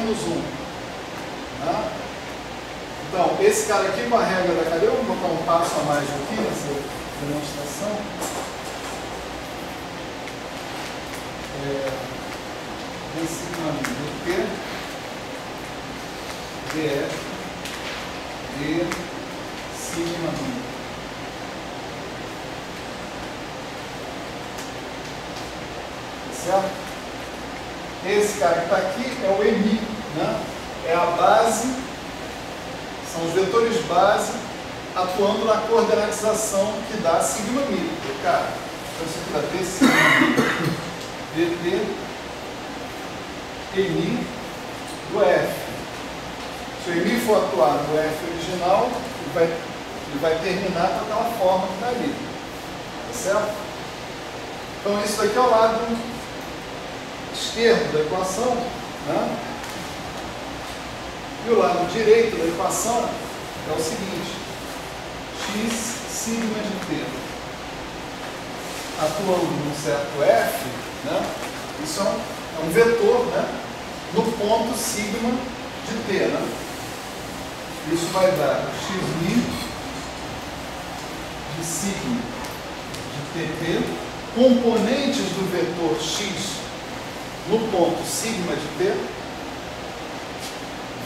menos 1. Né? Então, esse cara aqui com a regra da cadeia, eu vou botar um passo a mais aqui nessa demonstração. D sigma dt, df, d sigma μ. Certo? Esse cara que está aqui é o EMI, né? É a base, são os vetores base atuando na coordenatização que dá sigma μ. Cara, então isso aqui dá D sigma μ, dt, EMI do F. Se o EMI for atuar no F original, ele vai terminar com aquela forma que está ali. Tá certo? Então isso daqui é o lado esquerdo da equação, né? E o lado direito da equação é o seguinte: x sigma de t atuando num certo f, né? Isso é um vetor, né? No ponto sigma de t, né? Isso vai dar x'mi de sigma de tt, componentes do vetor x no ponto sigma de t,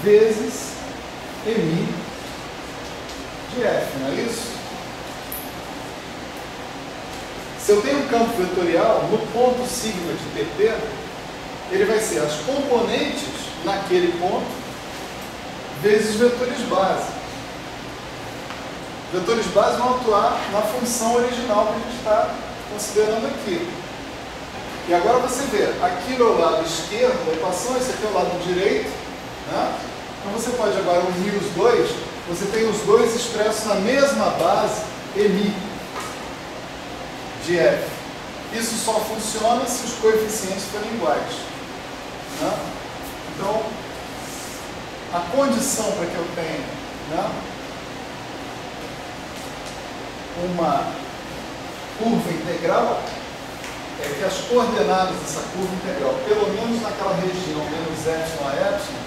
vezes mi de f, não é isso? Se eu tenho um campo vetorial no ponto sigma de pt, ele vai ser as componentes naquele ponto vezes vetores base. Vetores base vão atuar na função original que a gente está considerando aqui. E agora você vê, aqui é o lado esquerdo da equação, esse aqui é o lado direito, né? Então você pode agora unir os dois, você tem os dois expressos na mesma base, mi de f. Isso só funciona se os coeficientes forem iguais. Né? Então, a condição para que eu tenha, né, uma curva integral é que as coordenadas dessa curva integral, pelo menos naquela região menos epsilon a epsilon,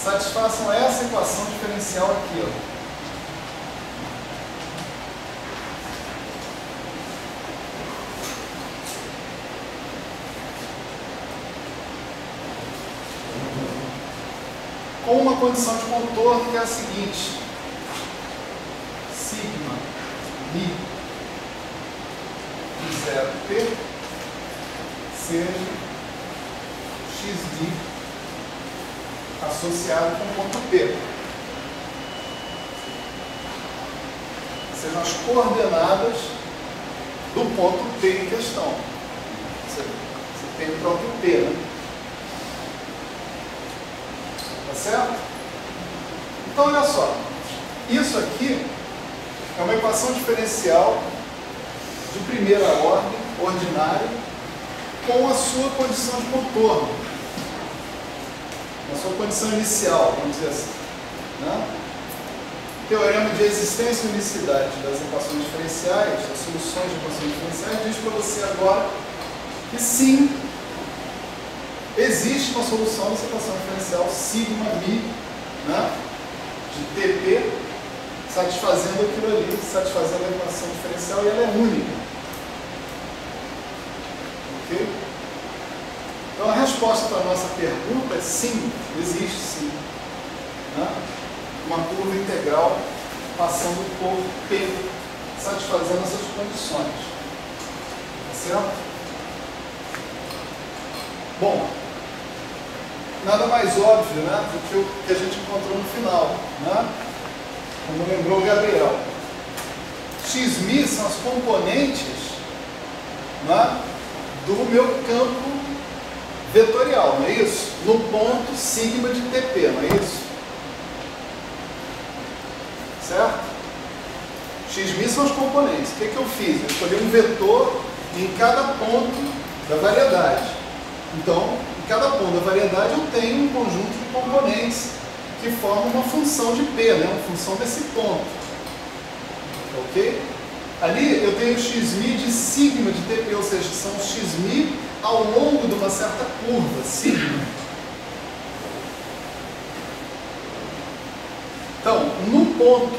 satisfaçam essa equação diferencial aqui, ó. Com uma condição de contorno que é a seguinte: sigma mi de 0t seja xd associado com o ponto P. Sejam as coordenadas do ponto P em questão. Você tem o próprio P, né? Tá certo? Então, olha só. Isso aqui é uma equação diferencial de primeira ordem, ordinária, com a sua condição de contorno, a sua condição inicial, vamos dizer assim. Né? O teorema de existência e unicidade das equações diferenciais, das soluções de equações diferenciais, diz para você agora que sim, existe uma solução dessa equação diferencial sigma mi, né, de TP, satisfazendo aquilo ali, satisfazendo a equação diferencial, e ela é única. Ok? Então a resposta para a nossa pergunta é sim, existe sim. Né? Uma curva integral passando por P, satisfazendo essas condições. Tá certo? Bom, nada mais óbvio, né, do que o que a gente encontrou no final, né? Como lembrou o Gabriel. Xmi são as componentes, né, do meu campo vetorial, não é isso? No ponto sigma de TP, não é isso? Certo? Xmi são os componentes. O que eu fiz? Eu escolhi um vetor em cada ponto da variedade. Então, em cada ponto da variedade eu tenho um conjunto de componentes que formam uma função de P, né? Uma função desse ponto. Ok? Ali eu tenho xmi de sigma de TP, ou seja, são os xmi ao longo de uma certa curva, sigma. ponto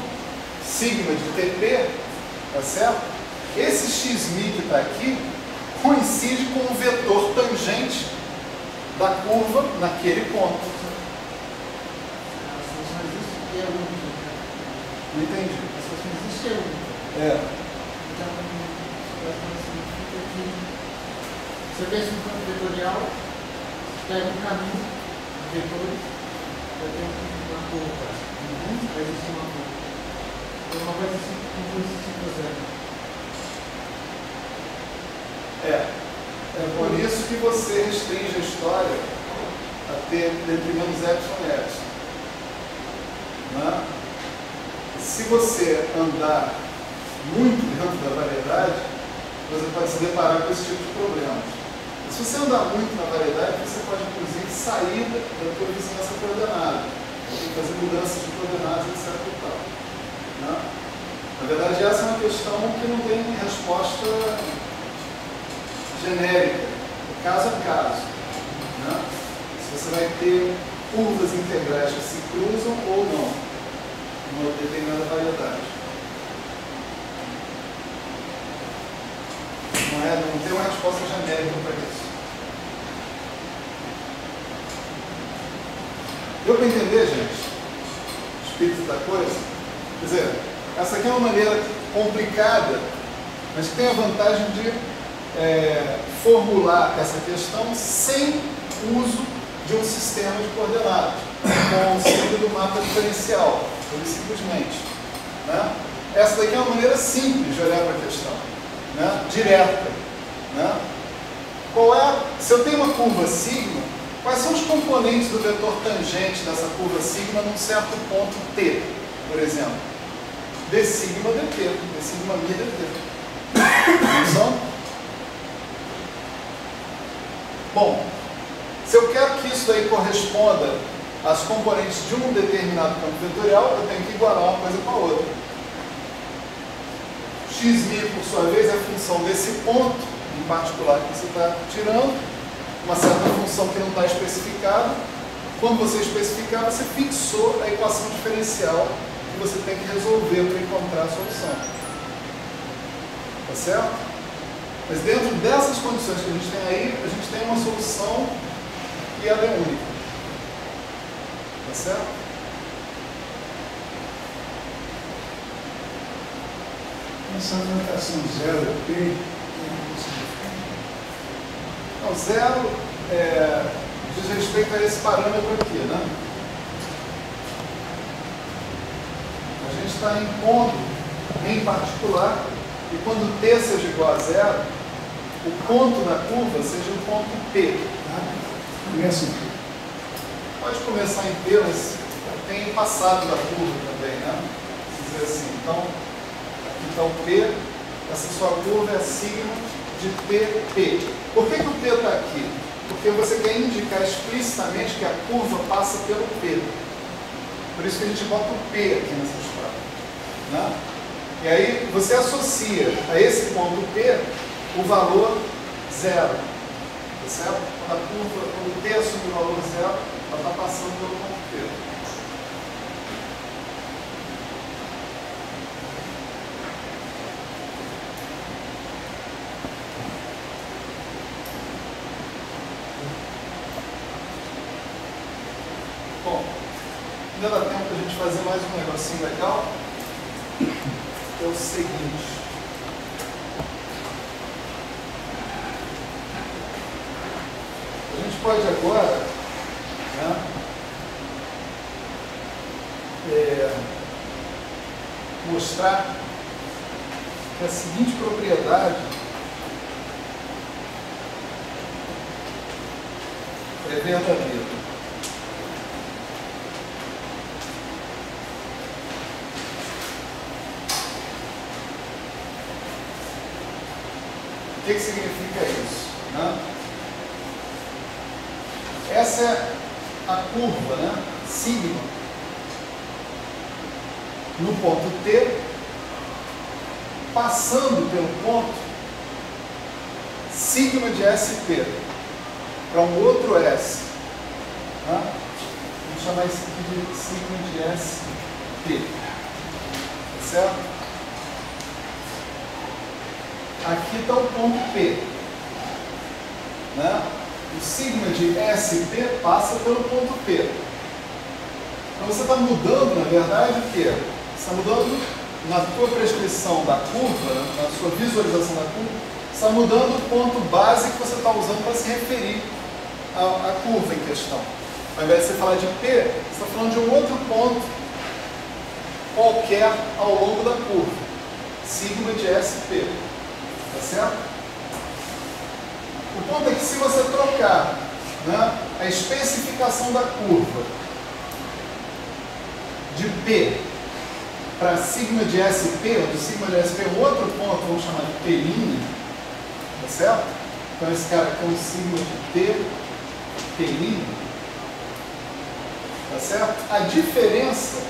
sigma de TP, tá certo? Esse xmi que está aqui coincide com o vetor tangente da curva naquele ponto. Não entendi. Então, significa que você pensa no campo vetorial, pega um caminho de vetores, vai ter uma curva. Vai existir uma curva. Então não vai existir como foi existir zero. É por isso que você restringe a história a ter determinados epsilon e epsilon. Né? Se você andar muito dentro da variedade, você pode se deparar com esse tipo de problemas. Se você andar muito na variedade, você pode, inclusive, sair da tua vizinhança coordenada. Tem que fazer mudanças de coordenadas, etc. E tal. Né? Na verdade, essa é uma questão que não tem resposta genérica, caso a caso. Né? Se você vai ter curvas integrais que se cruzam ou não, numa determinada variedade. Não tem uma resposta genérica para isso. Deu para entender, gente? O espírito da coisa? Quer dizer, essa aqui é uma maneira complicada, mas que tem a vantagem de formular essa questão sem uso de um sistema de coordenadas, com o auxílio do mapa diferencial, simplesmente. Né? Essa daqui é uma maneira simples de olhar para a questão, né? Direta. Né? Se eu tenho uma curva sigma, quais são os componentes do vetor tangente dessa curva sigma num certo ponto t, por exemplo? d sigma dt, d sigma mi dt. Não são? Bom, se eu quero que isso daí corresponda às componentes de um determinado campo vetorial, eu tenho que igualar uma coisa com a outra. Xmi, por sua vez, é a função desse ponto em particular que você está tirando, uma certa função que não está especificada. Quando você especificar, você fixou a equação diferencial que você tem que resolver para encontrar a solução. Tá certo? Mas dentro dessas condições que a gente tem aí, a gente tem uma solução que ela é única. Tá certo? Essa notação zero P, Não, zero diz respeito a esse parâmetro aqui, né? A gente está impondo, em particular, que quando t seja igual a zero, o ponto na curva seja o ponto P. começa em P. Pode começar em P, mas tem o passado da curva também, né? Se dizer assim. Então, aqui está o P, essa sua curva é sigma de TP. Por que o P está aqui? Porque você quer indicar explicitamente que a curva passa pelo P. Por isso que a gente bota o P aqui nessa história. Né? E aí você associa a esse ponto P o valor zero. Tá certo? Quando a curva, quando o T assume o valor zero, ela está passando pelo ponto P. Bom, ainda dá tempo para a gente fazer mais um negocinho legal. É o seguinte. A gente pode agora, né, mostrar que a seguinte propriedade é verdadeira. O que significa isso? Né? Essa é a curva, né? Sigma, no ponto T, passando pelo ponto sigma de SP, para um outro S. Né? Vamos chamar isso aqui de sigma de SP. certo? Aqui está o ponto P, né? O sigma de SP passa pelo ponto P. Então você está mudando, na verdade, o quê? Você está mudando na tua prescrição da curva, né? Na sua visualização da curva, você está mudando o ponto base que você está usando para se referir à curva em questão. Ao invés de você falar de P, você está falando de um outro ponto qualquer ao longo da curva. Sigma de SP. Tá certo? O ponto é que se você trocar, né, a especificação da curva de P para sigma de SP, onde sigma de SP é um outro ponto, vamos chamar de P', tá certo? Então esse cara aqui é um sigma de P', tá certo? A diferença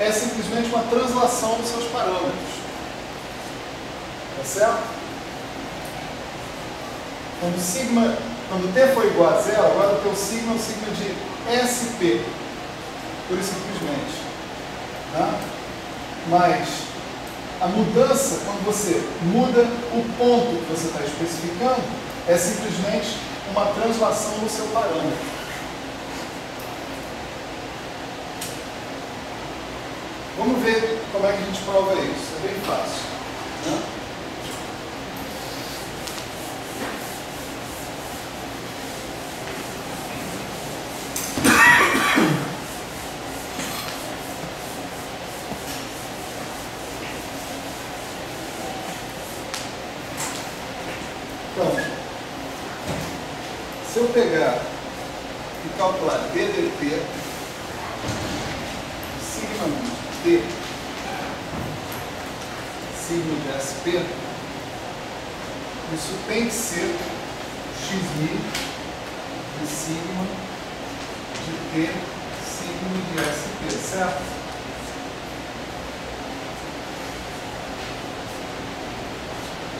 é simplesmente uma translação dos seus parâmetros. Tá certo? Quando T for igual a zero, agora o teu sigma é o sigma de SP. Pura e simplesmente. Tá? Mas a mudança, quando você muda o ponto que você está especificando, é simplesmente uma translação do seu parâmetro. Vamos ver como é que a gente prova isso. É bem fácil. Né? Então, se eu pegar e calcular DDT, sigma de T, sigma de SP, isso tem que ser x'mi de sigma de T, sigma de SP, certo?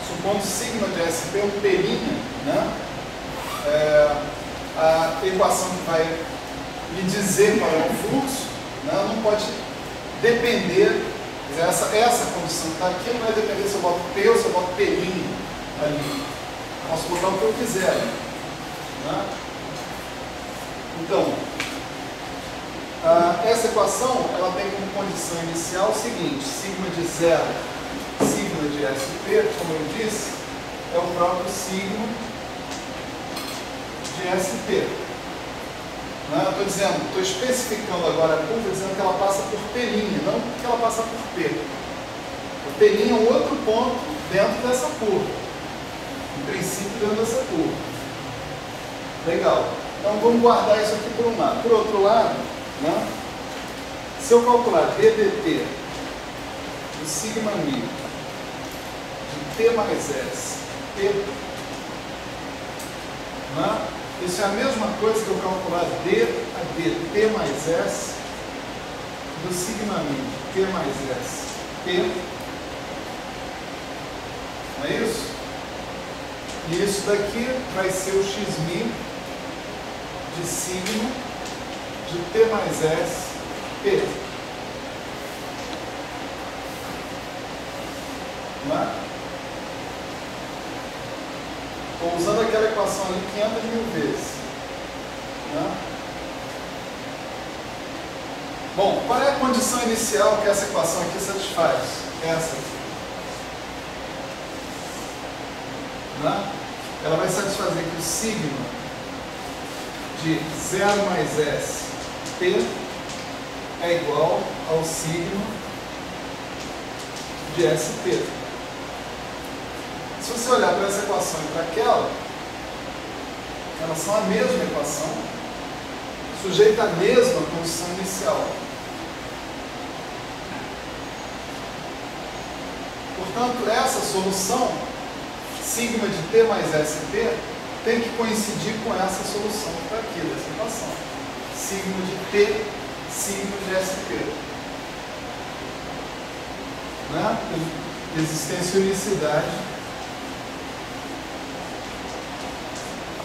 Supondo sigma de SP é um P', né? A equação que vai me dizer qual é o fluxo, né, não pode depender, essa condição que está aqui não vai depender se eu boto P ou se eu boto P' ali. Posso botar o que eu quiser. Né? Então, essa equação ela tem como condição inicial o seguinte: sigma de 0, sigma de SP, como eu disse, é o próprio sigma de SP. Estou dizendo, estou especificando agora a curva, dizendo que ela passa por P', não que ela passa por P. O P' é um outro ponto dentro dessa curva. Em princípio, dentro dessa curva. Legal. Então, vamos guardar isso aqui por um lado. Por outro lado, né, se eu calcular DDT do sigma μ de T mais S, P, né, isso é a mesma coisa que eu calcular D a D, T mais S, do sigma μ, T mais S, P. Não é isso? E isso daqui vai ser o x'mi de sigma de T mais S, P. Não é? Estou usando aquela equação ali 500.000 vezes. Né? Bom, qual é a condição inicial que essa equação aqui satisfaz? Essa aqui. Né? Ela vai satisfazer que o sigma de 0 mais S, P, é igual ao sigma de SP. Se você olhar para essa equação e para aquela, elas são a mesma equação, sujeita à mesma condição inicial. Portanto, essa solução, sigma de T mais SP, tem que coincidir com essa solução que está aqui, dessa equação. Sigma de T, sigma de SP. Né? Existência e unicidade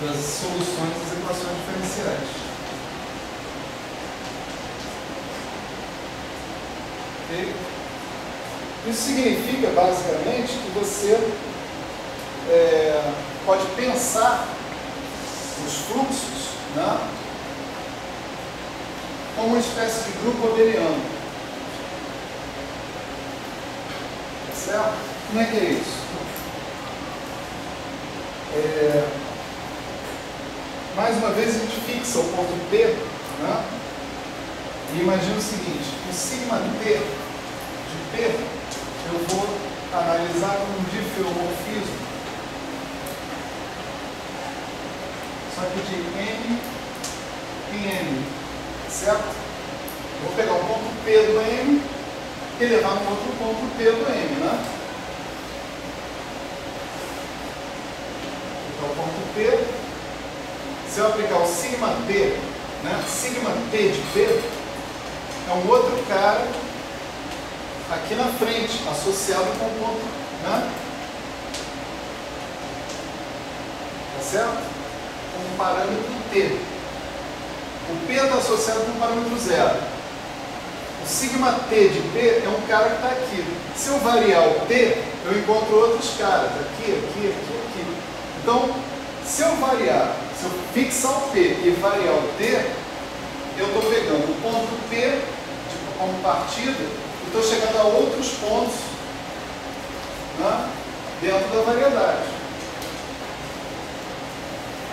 das soluções das equações diferenciais. Ok? Isso significa, basicamente, que você pode pensar os fluxos, né, como uma espécie de grupo abeliano. Certo? Como é que é isso? Mais uma vez a gente fixa o ponto P, né? E imagina o seguinte: o sigma T de P eu vou analisar como um diffeomorfismo, só que de M em M, certo? Eu vou pegar um ponto P do M e levar um outro ponto P do M, né? Então, o ponto P, se eu aplicar o sigma T, né? Sigma T de P é um outro cara aqui na frente, associado com o ponto, né? Tá certo? Com um parâmetro T. O P está associado com o parâmetro zero. O sigma T de P é um cara que está aqui. Se eu variar o T, eu encontro outros caras, aqui. Então, se eu fixar o P e variar o T, eu estou pegando o ponto P como partida e estou chegando a outros pontos, né, dentro da variedade,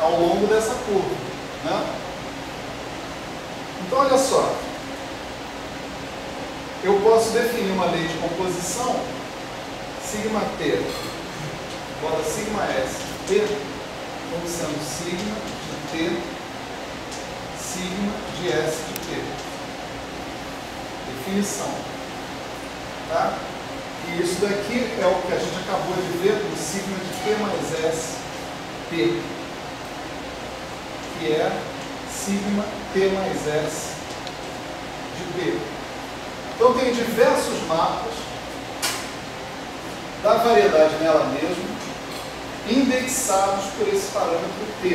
ao longo dessa curva, né? Então, olha só. Eu posso definir uma lei de composição, sigma T, bota sigma S de T, como sendo sigma de T, sigma de S de T. Definição. Tá? E isso daqui é o que a gente acabou de ver do sigma de T mais S, P, que é sigma T mais S de P. Então, tem diversos mapas da variedade nela mesma, indexados por esse parâmetro T.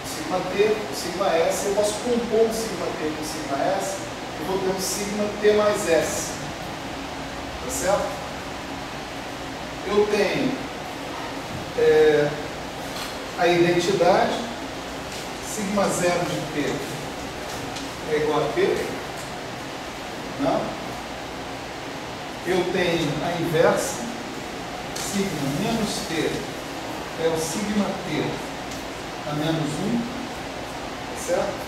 O sigma T, o sigma S, eu posso compor um sigma T com o sigma S, e vou ter um sigma T mais S. Tá certo? Eu tenho a identidade, sigma 0 de P é igual a P. Não? Eu tenho a inversa, sigma menos T é o sigma T a menos 1, certo?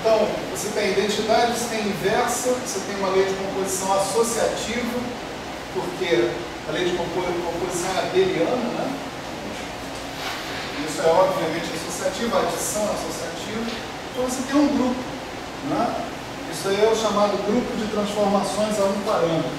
Então, você tem identidade, você tem inversa, você tem uma lei de composição associativa, porque a lei de composição é abeliana, né? Isso é obviamente associativo, a adição é associativa. Então, você tem um grupo, né? Isso aí é o chamado grupo de transformações a um parâmetro.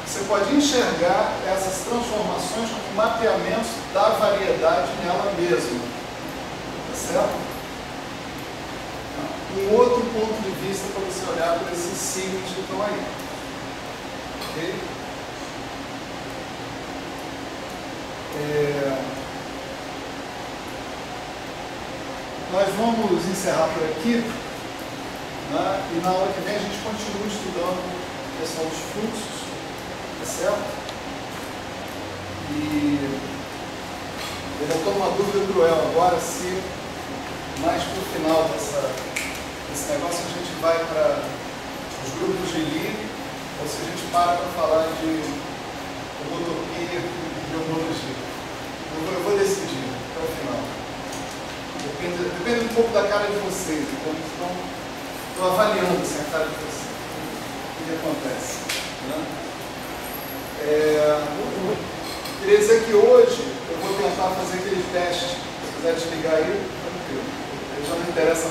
Você pode enxergar essas transformações como mapeamentos da variedade nela mesma. Tá certo? Um outro ponto de vista para você olhar para esses signos que estão aí. Ok? Nós vamos encerrar por aqui, né? E na aula que vem a gente continua estudando a questão dos fluxos, tá certo? E eu estou numa dúvida cruel agora se mais para o final desse negócio a gente vai para os grupos de Lie ou se a gente para falar de homotopia e homologia. Eu vou decidir até o final. Depende um pouco da cara de vocês. Então, estou avaliando assim, a cara de vocês. O que acontece. Né? Queria dizer que hoje eu vou tentar fazer aquele teste. Se quiser desligar aí, tranquilo. Ele já não interessa